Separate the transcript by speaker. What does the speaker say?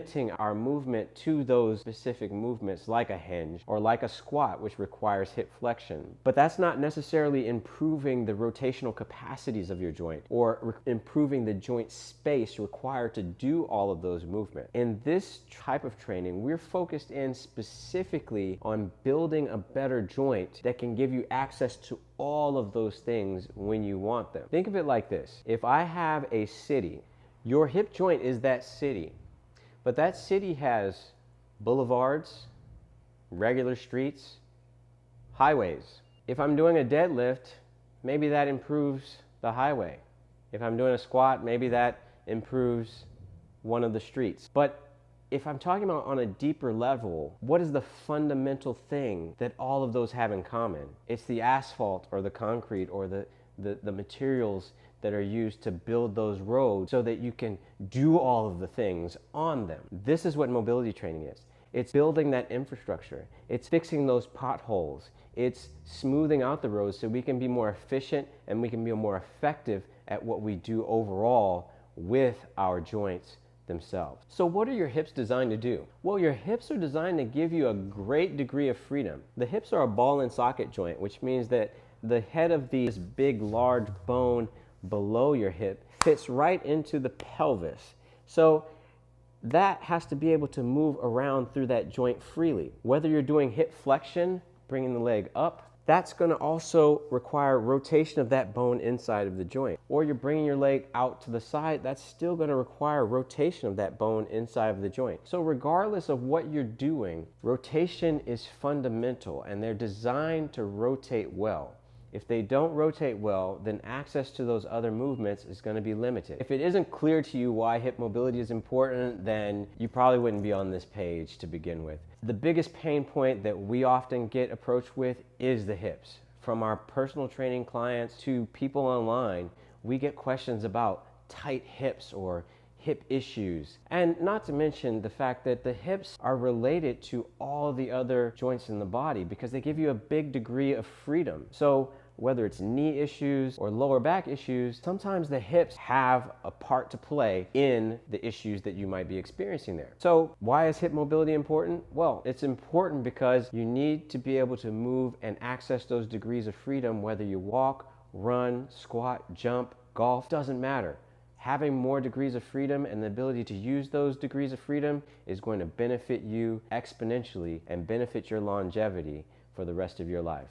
Speaker 1: limiting our movement to those specific movements like a hinge or like a squat, which requires hip flexion. But that's not necessarily improving the rotational capacities of your joint or improving the joint space required to do all of those movements. In this type of training, we're focused in specifically on building a better joint that can give you access to all of those things when you want them. Think of it like this. If I have a city, your hip joint is that city, but that city has boulevards, regular streets, highways. If I'm doing a deadlift, maybe that improves the highway. If I'm doing a squat, maybe that improves one of the streets. But if I'm talking about on a deeper level, what is the fundamental thing that all of those have in common? It's the asphalt or the concrete or the materials that are used to build those roads so that you can do all of the things on them. This is what mobility training is. It's building that infrastructure. It's fixing those potholes. It's smoothing out the roads so we can be more efficient and we can be more effective at what we do overall with our joints themselves. So what are your hips designed to do? Well, your hips are designed to give you a great degree of freedom. The hips are a ball and socket joint, which means that the head of this big, large bone below your hip fits right into the pelvis. So that has to be able to move around through that joint freely. Whether you're doing hip flexion, bringing the leg up, that's going to also require rotation of that bone inside of the joint. Or you're bringing your leg out to the side, that's still going to require rotation of that bone inside of the joint. So regardless of what you're doing, rotation is fundamental and they're designed to rotate well. If they don't rotate well, then access to those other movements is going to be limited. If it isn't clear to you why hip mobility is important, then you probably wouldn't be on this page to begin with. The biggest pain point that we often get approached with is the hips. From our personal training clients to people online, we get questions about tight hips or hip issues. And not to mention the fact that the hips are related to all the other joints in the body because they give you a big degree of freedom. So whether it's knee issues or lower back issues, sometimes the hips have a part to play in the issues that you might be experiencing there. So why is hip mobility important? Well, it's important because you need to be able to move and access those degrees of freedom, whether you walk, run, squat, jump, golf, doesn't matter. Having more degrees of freedom and the ability to use those degrees of freedom is going to benefit you exponentially and benefit your longevity for the rest of your life.